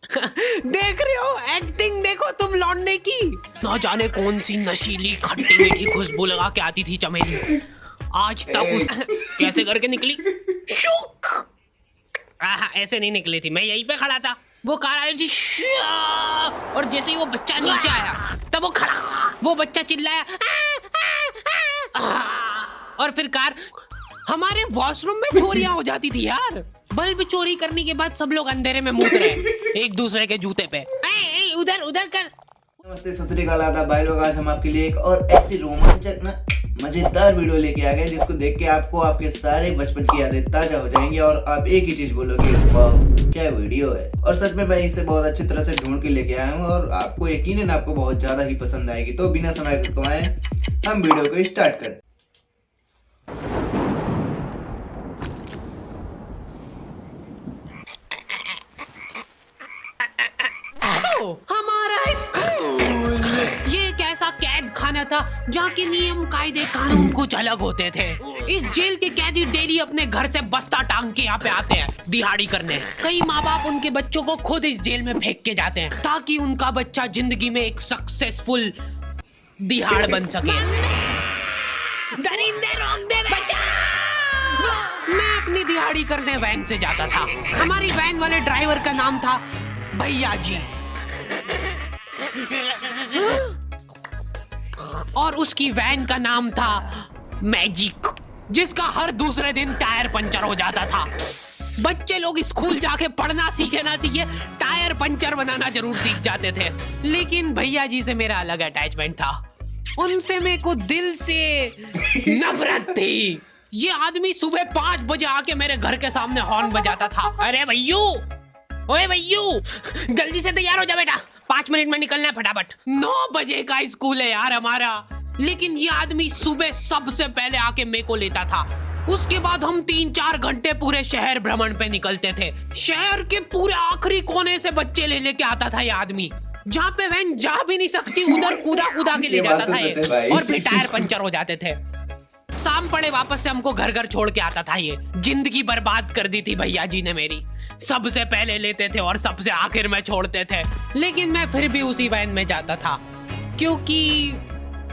देख रहे हो एक्टिंग, देखो तुम लौंडे की। ना जाने कौन सी नशीली खट्टी मीठी खुशबू लगा के आती थी चमेली, आज तक उस कैसे करके निकली। शुक ऐसे नहीं निकली थी, मैं यहीं पे खड़ा था, वो कार आई थी और जैसे ही वो बच्चा नीचे आया तब वो खड़ा, वो बच्चा चिल्लाया और फिर कार। हमारे वॉशरूम में चोरियां हो जाती थी यार। बल्ब चोरी करने के बाद सब लोग अंधेरे में मूत रहे एक दूसरे के जूते पे। उधर उधर कर। नमस्ते, सत श्री अकाल, आदाब भाई लोग। आज हम आपके लिए एक और ऐसी रोमांचक ना मजेदार वीडियो लेके आ गए जिसको देख के आपको आपके सारे बचपन की यादें ताजा हो जाएंगी और आप एक ही चीज बोलोगे, वाह क्या वीडियो है। और सच में मैं इसे बहुत अच्छी तरह से ढूंढ के लेके आया हूँ और आपको यकीनन आपको बहुत ज्यादा ही पसंद आएगी। तो बिना समय गवाए हम वीडियो को स्टार्ट करते। हमारा स्कूल ये एक ऐसा कैद खाना था जहाँ के नियम कायदे कानून कुछ अलग होते थे। इस जेल के कैदी डेली अपने घर से बस्ता टांग के यहाँ पे आते हैं दिहाड़ी करने। कई माँ बाप उनके बच्चों को खुद इस जेल में फेंक के जाते हैं ताकि उनका बच्चा जिंदगी में एक सक्सेसफुल दिहाड़ बन सके। दरिंदे रोक दे बच्चा। मैं अपनी दिहाड़ी करने वैन से जाता था। हमारी वैन वाले ड्राइवर का नाम था भैया जी और उसकी वैन का नाम था मैजिक, जिसका हर दूसरे दिन टायर पंचर हो जाता था। बच्चे लोग स्कूल जाके पढ़ना सीखे ना सीखे टायर पंचर बनाना जरूर सीख जाते थे। लेकिन भैया जी से मेरा अलग अटैचमेंट था, उनसे मेरे को दिल से नफरत थी। ये आदमी सुबह 5 बजे आके मेरे घर के सामने हॉर्न बजाता था। अरे भैयू, ओए भैयू, जल्दी से तैयार हो जा बेटा, 5 मिनट में निकलना है फटाफट। 9 बजे का स्कूल है यार हमारा। लेकिन ये आदमी सुबह सबसे पहले आके मेरे को लेता था। उसके बाद हम 3-4 घंटे पूरे शहर भ्रमण पे निकलते थे। शहर के पूरे आखिरी कोने से बच्चे ले लेके आता था ये आदमी, जहाँ पे वैन जा भी नहीं सकती उधर कूदा कूदा के ले जाता था ये, और फिर टायर पंचर हो जाते थे। शाम पड़े वापस से हमको घर घर छोड़ के आता था ये। जिंदगी बर्बाद कर दी थी भैया जी ने मेरी। सबसे पहले लेते थे और सबसे आखिर में छोड़ते थे। लेकिन मैं फिर भी उसी वैन में जाता था क्योंकि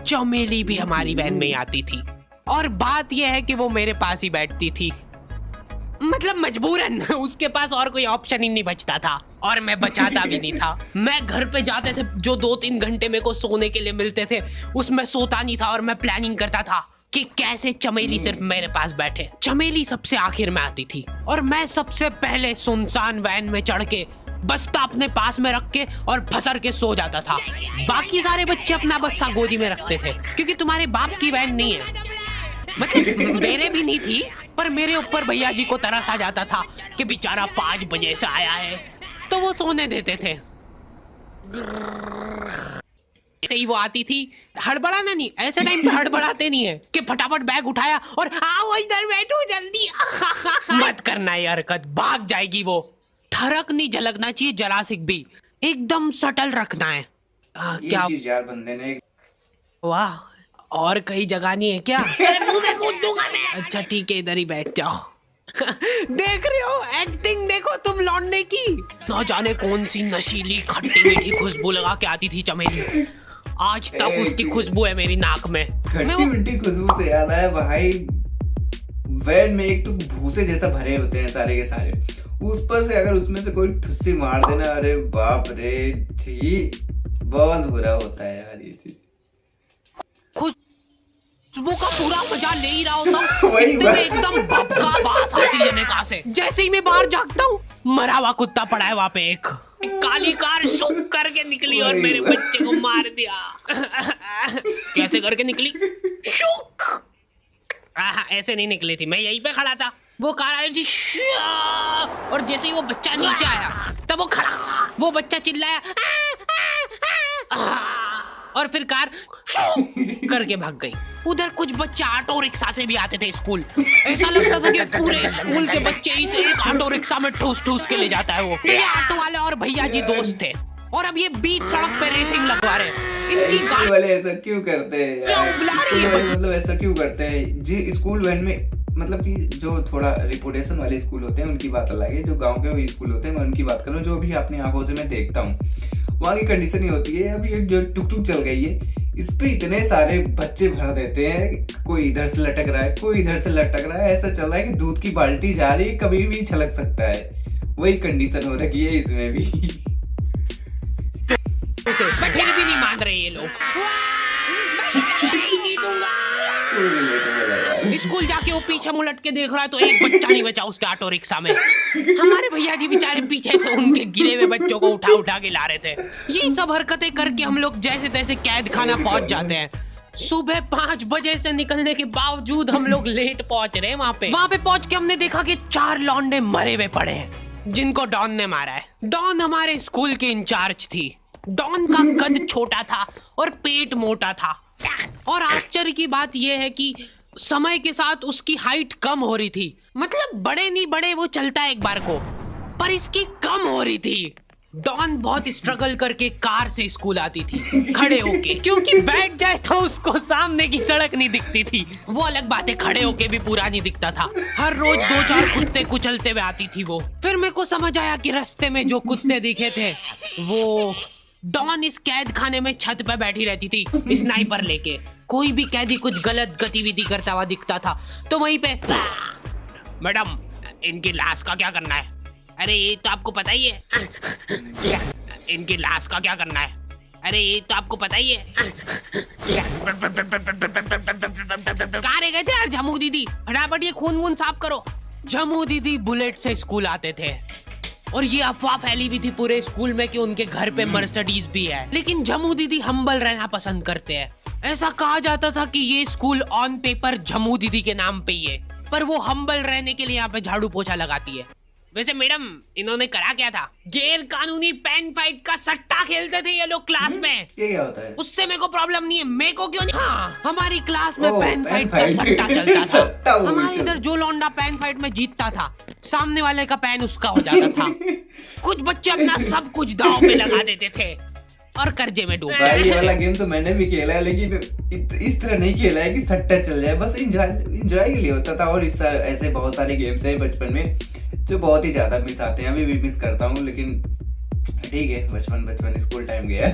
चमेली भी हमारी वैन में आती थी। और बात यह है कि वो मेरे पास ही बैठती थी, मतलब मजबूरन। उसके पास और कोई ऑप्शन ही नहीं बचता था और मैं बचाता भी नहीं था। मैं घर पे जाते से जो 2-3 घंटे मेरे को सोने के लिए मिलते थे उसमें सोता नहीं था और मैं प्लानिंग करता था कि कैसे चमेली सिर्फ मेरे पास बैठे। चमेली सबसे आखिर में आती थी और मैं सबसे पहले सुनसान वैन में चढ़ के बस्ता अपने पास में रख के और फसर के सो जाता था। बाकी सारे बच्चे अपना बस्ता गोदी में रखते थे क्योंकि तुम्हारे बाप की वैन नहीं है, मतलब मेरे भी नहीं थी, पर मेरे ऊपर भैया जी को तरस आ जाता था कि बेचारा 5 बजे से आया है, तो वो सोने देते थे। ऐसे ही वो आती थी, हड़बड़ाना नहीं, ऐसे टाइम पे हड़बड़ाते नहीं है कि फटाफट बैग उठाया और आओ इधर बैठो जल्दी। मत करना ये हरकत, भाग जाएगी वो। ठरक नहीं झलकना चाहिए जरा सी भी, एकदम सटल रखना है। क्या चीज यार बंदे ने, वाह, और कहीं जगह नहीं है क्या? मुंह में कूद दूंगा मैं। अच्छा ठीक है, इधर ही बैठ जाओ। देख रहे हो एक्टिंग, देखो तुम लौंडे की। ना जाने कौन सी नशीली खट्टी मीठी खुशबू लगा के आती थी चमेली, आज तक उसकी खुशबू है मेरी नाक में। खट्टी मीठी खुशबू से याद आया भाई, वैन में एक तो भूसे जैसा भरे होते हैं सारे के सारे, उस पर से अगर उसमें से कोई ठुस्सी मार देना, अरे बाप रे, छी बहुत बुरा होता है यार ये चीज। खुशबू का पूरा मजा ले ही रहा होता एकदम भपका बास आती है निकाह से। जैसे ही मैं बाहर जागता हूँ, मरा हुआ कुत्ता पड़ा है वहाँ पे, एक काली कार शुक करके निकली और मेरे बच्चे को मार दिया। कैसे करके निकली? शुक ऐसे नहीं निकली थी, मैं यहीं पे खड़ा था, वो कार आई थी और जैसे ही वो बच्चा नीचे आया तब वो खड़ा, वो बच्चा चिल्लाया और फिर कार करके भाग गई। उधर कुछ बच्चे ऑटो रिक्शा से भी आते थे स्कूल। ऐसा लगता था कि पूरे स्कूल के बच्चे इस एक ऑटो रिक्शा में ठूस ठूस के ले जाता है वो। ये ऑटो वाले और भैया जी दोस्त थे और अब ये बीच सड़क पे रेसिंग लगवा रहे। इनकी गाड़ी वाले ऐसा क्यों करते हैं यार? मतलब ऐसा क्यों करते हैं जी? स्कूल वैन में मतलब कि जो थोड़ा रिपुटेशन वाले स्कूल होते हैं उनकी बात अलग है, जो गांव के वो स्कूल होते हैं मैं उनकी बात कर रहा हूँ, जो भी अपनी आंखों से मैं देखता हूँ वहाँ की कंडीशन ही होती है। अभी एक जो टुक टुक चल गई है, इस पे इतने सारे बच्चे भर देते हैं, कोई इधर से लटक रहा है, कोई इधर से लटक रहा है, ऐसा चल रहा है कि दूध की बाल्टी जा रही है, कभी भी छलक सकता है। वही कंडीशन हो रखी है इसमें भी। पर फिर भी नहीं मान रहे ये लोग। मैं जीतूंगा। कोई relatable है यार। स्कूल जाके वो पीछे मुलट के देख रहा है तो एक बच्चा नहीं बचा उसके ऑटो रिक्शा में। हमारे भैया जी बेचारे पीछे से उनके गिरे हुए बच्चों को उठा उठा के ला रहे थे। ये सब हरकतें करके हम लोग जैसे तैसे कैद खाना पहुंच जाते हैं। सुबह 5 बजे से निकलने के बावजूद हम लोग लेट पहुंच रहे हैं वहाँ पे पहुंच के हमने देखा कि 4 लौंडे मरे हुए पड़े हैं जिनको डॉन ने मारा है। डॉन हमारे स्कूल की इंचार्ज थी। डॉन का कद छोटा था और पेट मोटा था, और आश्चर्य की बात यह है कि समय के साथ उसकी हाइट कम हो रही थी। मतलब बड़े नहीं बड़े वो चलता है एक बार को, पर इसकी कम हो रही थी। डॉन बहुत स्ट्रगल करके कार से स्कूल आती थी खड़े होके, क्योंकि बैठ जाए तो उसको सामने की सड़क नहीं दिखती थी। वो अलग बात है, खड़े होके भी पूरा नहीं दिखता था। हर रोज 2-4 कुत्ते कुचलते हुए आती थी वो। फिर मेरे को समझ आया कि रास्ते में जो कुत्ते दिखे थे वो डॉन इस कैद खाने में छत पे बैठी रहती थी स्नाइपर लेके। कोई भी कैदी कुछ गलत गतिविधि करता हुआ दिखता था तो वहीं पे, मैडम इनकी लाश का क्या करना है? अरे ये तो आपको पता ही है। इनकी लाश का क्या करना है? अरे ये तो आपको पता ही है। कहाँ रह गए थे यार झमू दीदी? फटाफट ये खून वून साफ करो। झमू दीदी बुलेट से स्कूल आते थे और ये अफवाह फैली हुई थी पूरे स्कूल में कि उनके घर पे मर्सिडीज भी है। लेकिन झमू दीदी हम्बल रहना पसंद करते हैं। ऐसा कहा जाता था कि ये स्कूल ऑन पेपर झमू दीदी के नाम पे ही है, पर वो हम्बल रहने के लिए यहाँ पे झाड़ू पोछा लगाती है। वैसे मैडम इन्होंने करा क्या था? गैर कानूनी पेन फाइट का सट्टा खेलते थे ये लोग क्लास में। ये क्या होता है? उससे मेरे को प्रॉब्लम नहीं है, मेरे को क्यों नहीं? हाँ, हमारी क्लास में ओ, पेन फाइट का सट्टा चलता था। हमारे इधर जो लौंडा पेन फाइट में जीतता था सामने वाले का पेन उसका हो जाता था। कुछ बच्चे अपना सब कुछ दांव पे लगा देते थे और कर्जे में डूब भाई ये वाला गेम तो मैंने भी खेला है, लेकिन इस तरह नहीं खेला है कि सट्टा चल जाए। बस इंजॉय के लिए होता था। और ऐसे बहुत सारे गेम्स हैं बचपन में जो बहुत ही ज्यादा मिस आते हैं। अभी भी मिस करता हूँ, लेकिन ठीक है, बचपन स्कूल टाइम गया।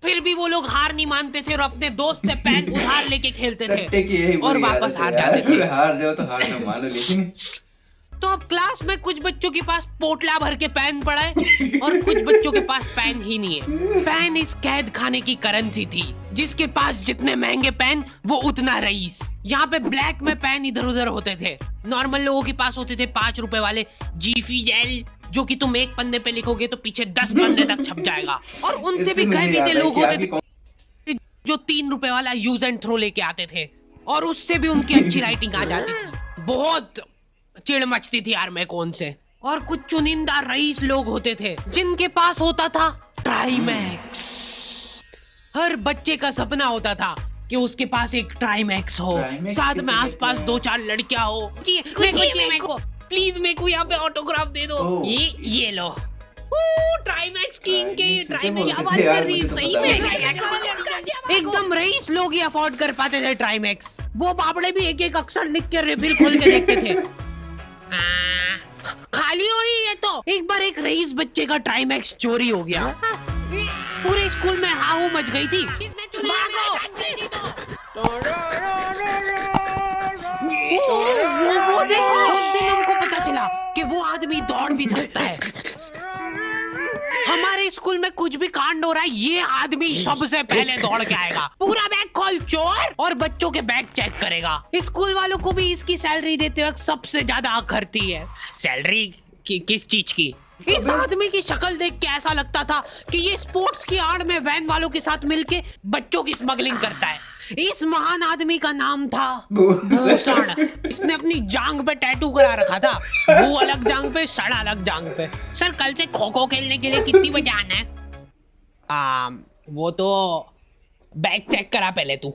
फिर भी वो लोग हार नहीं मानते थे और अपने दोस्त से पेन उधार लेके खेलते सट्टे की थे यही और बुरी वापस आदत हार है जाते थे। हार जाओ तो हार ना मानो। लेकिन तो अब क्लास में कुछ बच्चों के पास पोटला भर के पेन पड़ा है और कुछ बच्चों के पास पेन ही नहीं है। पेन इस कैद खाने की करेंसी थी। जिसके पास जितने महंगे पेन वो उतना रईस। यहाँ पे ब्लैक में पेन इधर उधर होते थे। नॉर्मल लोगों के पास होते थे 5 रुपए वाले जीफी जेल, जो कि तुम एक पन्ने पे लिखोगे तो पीछे 10 पन्ने तक छप जाएगा। और उनसे भी कई बीते लोग होते थे जो 3 रुपए वाला यूज एंड थ्रो लेके आते थे और उससे भी उनकी अच्छी राइटिंग आ जाती थी। बहुत चिढ़ मचती थी यार मेरे को उनसे। और कुछ चुनिंदा रईस लोग होते थे जिनके पास होता था ट्राईमैक्स। हर बच्चे का सपना होता था कि उसके पास एक ट्राईमैक्स हो, साथ में आसपास 2-4 लड़कियां हो। मेरे को प्लीज मेरे को यहाँ पे ऑटोग्राफ दे दो। ये लो ट्राईमैक्स किंग के ट्राईमैक्स आवाज कर रही सही में। एकदम रईस लोग ही अफोर्ड कर पाते थे ट्राईमैक्स। वो बाबड़े भी एक एक अक्षर लिख के रिफिल खोल के देखते थे। खाली हो रही है तो एक बार एक रईस बच्चे का ट्राईमैक्स चोरी हो गया। पूरे स्कूल में हाहू मच गई थी। वो देखो, उस दिन हमको पता चला कि वो आदमी दौड़ भी सकता है। हमारे स्कूल में कुछ भी कांड हो रहा है ये आदमी सबसे पहले दौड़ के आएगा, पूरा बैग खोल चोर, और बच्चों के बैग चेक करेगा। स्कूल वालों को भी इसकी सैलरी देते वक्त सबसे ज्यादा आखरती है। सैलरी किस चीज की? इस आदमी की शक्ल देख के ऐसा लगता था कि ये स्पोर्ट्स की आड़ में वैन वालों के साथ मिलके बच्चों की स्मगलिंग करता है। इस महान आदमी का नाम था भूषण। इसने अपनी जांग पे टैटू करा रखा था, वो अलग जांग पे, सड़ अलग जांग पे। सर कल से खो खो खेलने के लिए कितनी बजे आना है? वो तो बैग चेक करा पहले तू।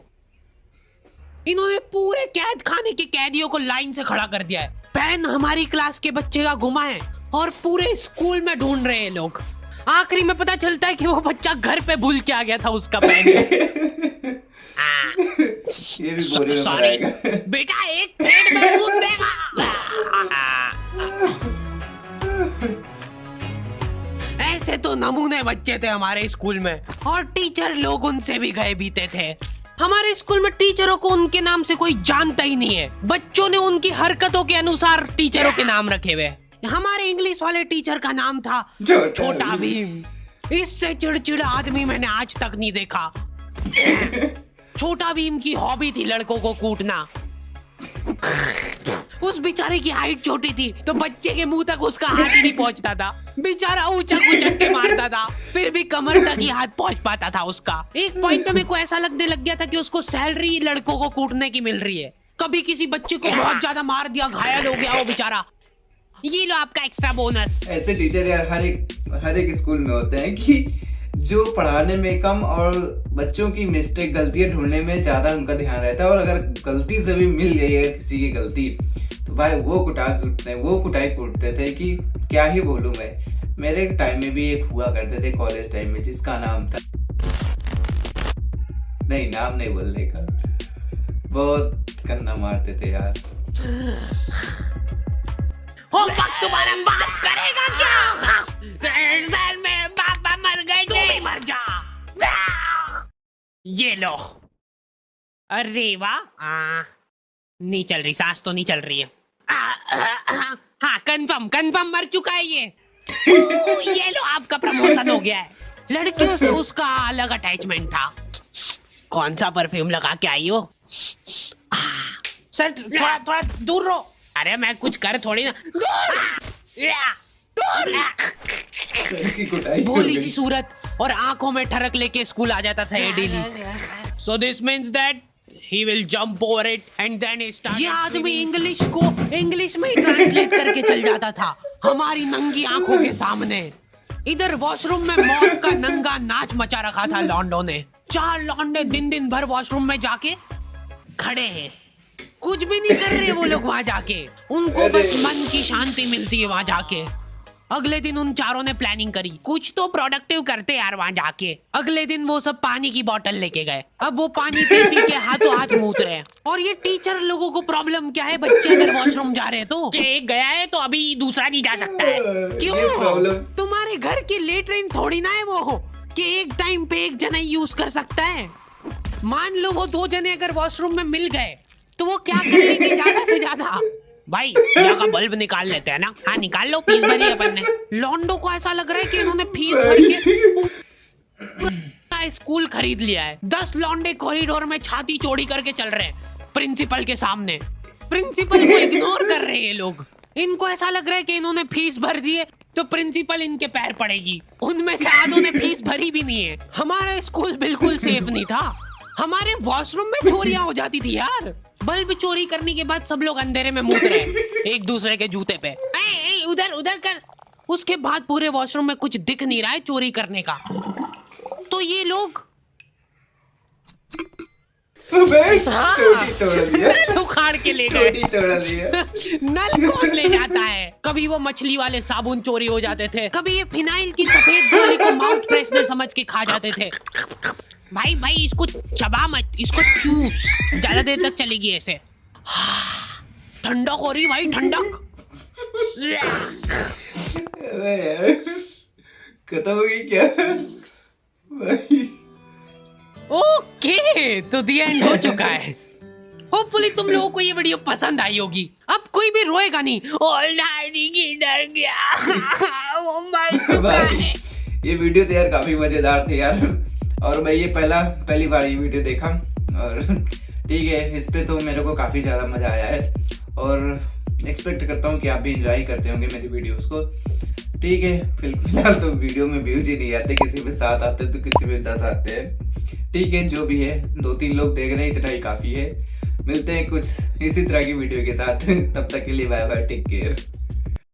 इन्होंने पूरे कैद खाने के कैदियों को लाइन से खड़ा कर दिया है। पेन हमारी क्लास के बच्चे का गुमा है और पूरे स्कूल में ढूंढ रहे हैं लोग। आखिरी में पता चलता है कि वो बच्चा घर पे भूल के आ गया था उसका पेन। ये भी बोरे में सॉरी भराएगा। बेटा, एक पेड़ में कूद देगा। ऐसे तो नमूने बच्चे थे हमारे स्कूल में, और टीचर लोग उनसे भी गए बीते थे। हमारे स्कूल में टीचरों को उनके नाम से कोई जानता ही नहीं है। बच्चों ने उनकी हरकतों के अनुसार टीचरों के नाम रखे हुए। हमारे इंग्लिश वाले टीचर का नाम था छोटा भीम। इससे चिड़चिड़ा आदमी मैंने आज तक नहीं देखा। छोटा भीम की हॉबी थी लड़कों को कूटना। उस बेचारे की हाइट छोटी थी तो बच्चे के मुंह तक उसका हाथ ही नहीं पहुंचता था। बेचारा उचक उचक के मारता था, फिर भी कमर तक ही हाथ पहुंच पाता था उसका। एक पॉइंट पे मेरे को ऐसा लगने लग गया था कि उसको सैलरी लड़कों को कूटने की मिल रही है। कभी किसी बच्चे को बहुत ज्यादा मार दिया, घायल हो गया वो बेचारा, ये लो आपका एक्स्ट्रा बोनस। ऐसे टीचर यार हर एक स्कूल में होते हैं कि जो पढ़ाने में कम और बच्चों की मिस्टेक, गलतियां ढूंढने में ज्यादा उनका ध्यान रहता है। और अगर गलती से भी मिल गई है किसी की गलती, तो भाई वो कुटाई कूटते थे कि क्या ही बोलूं मैं। मेरे टाइम में भी एक हुआ करते थे कॉलेज टाइम में, जिसका नाम था, नहीं नाम नहीं बोलने का, बहुत गंदा मारते थे यार। होमवर्क तुम्हारा बाप करेगा क्या? सर मेरे पापा मर गए, तू भी मर जा। ये लो। अरे वाह, नहीं चल रही सांस, तो नहीं चल रही है। हाँ कंफर्म मर चुका है ये। ये लो आपका प्रमोशन हो गया है। लड़कियों से उसका अलग अटैचमेंट था। कौन सा परफ्यूम लगा के आई हो? सर थोड़ा दूर रहो। अरे मैं कुछ कर थोड़ी ना। भोली सी सूरत और आंखों में ठरक लेके स्कूल आ जाता था ये daily. So this means that he will jump over it and then he started. ये आदमी इंग्लिश को इंग्लिश में ही ट्रांसलेट करके चल जाता था हमारी नंगी आंखों के सामने। इधर वॉशरूम में मौत का नंगा नाच मचा रखा था लॉन्डो ने। 4 लॉन्डे दिन भर वॉशरूम में जाके खड़े हैं, कुछ भी नहीं कर रहे वो लोग वहां जाके। उनको बस मन की शांति मिलती है वहां जाके। अगले दिन उन चारों ने प्लानिंग करी, कुछ तो प्रोडक्टिव करते यार वहां जाके। अगले दिन वो सब पानी की बोतल लेके गए। अब वो पानी पी के हाथों हाथ मूत रहे हैं। और ये टीचर लोगों को प्रॉब्लम क्या है, बच्चे अगर वॉशरूम जा रहे हैं तो एक गया है तो अभी दूसरा नहीं जा सकता है। क्यों? तुम्हारे घर की लेटरिन थोड़ी ना है वो कि एक टाइम पे एक जना यूज कर सकता है। मान लो वो 2 जने अगर वॉशरूम में मिल गए तो वो क्या कर लेंगे ज्यादा से ज्यादा? भाई यहाँ का बल्ब निकाल लेते हैं ना। हाँ निकाल लो, फीस भरी है अपन ने। लॉन्डो को ऐसा लग रहा है कि इन्होंने फीस भर के स्कूल खरीद लिया है। 10 लॉन्डे कॉरिडोर में छाती चौड़ी करके चल रहे हैं प्रिंसिपल के सामने। प्रिंसिपल को इग्नोर कर रहे हैं ये लोग। इनको ऐसा लग रहा है कि इन्होंने फीस भर दी है तो प्रिंसिपल इनके पैर पड़ेगी। उनमें से आधों ने फीस भरी भी नहीं है। हमारा स्कूल बिल्कुल सेफ नहीं था। हमारे वॉशरूम में चोरियां हो जाती थी यार। बल्ब चोरी करने के बाद सब लोग अंधेरे में मूत रहे एक दूसरे के जूते पे। उधर कर। उसके बाद पूरे वॉशरूम में कुछ दिख नहीं रहा है चोरी करने का, तो ये लोग उखाड़ के ले गए। नल कौन ले जाता है? कभी वो मछली वाले साबुन चोरी हो जाते थे, कभी ये फिनाइल की सफेद गोली को माउथ फ्रेशनर समझ के खा जाते थे। भाई इसको चबा मत, इसको चूस, ज्यादा देर तक चलेगी ऐसे। ठंडक हो रही भाई, ठंडक। खत्म हो गई क्या भाई? ओके, तो दी एंड हो चुका है। होपफुली तुम लोगों को ये वीडियो पसंद आई होगी। अब कोई भी रोएगा नहीं। डैडी किधर गया? वो मर चुका है। ये वीडियो तो यार काफी मजेदार थी यार, और मैं ये पहली बार ये वीडियो देखा, और ठीक है, इस पे तो मेरे को काफी ज्यादा मजा आया है और एक्सपेक्ट करता हूँ कि आप भी एंजॉय करते होंगे मेरी वीडियोस को। ठीक है, फिलहाल तो वीडियो में व्यूज ही नहीं आते, किसी में 7 आते तो किसी में 10 आते हैं। ठीक है, जो भी है, 2-3 लोग देख रहे हैं, इतना ही काफी है। मिलते हैं कुछ इसी तरह की वीडियो के साथ, तब तक के लिए बाय बाय, टेक केयर।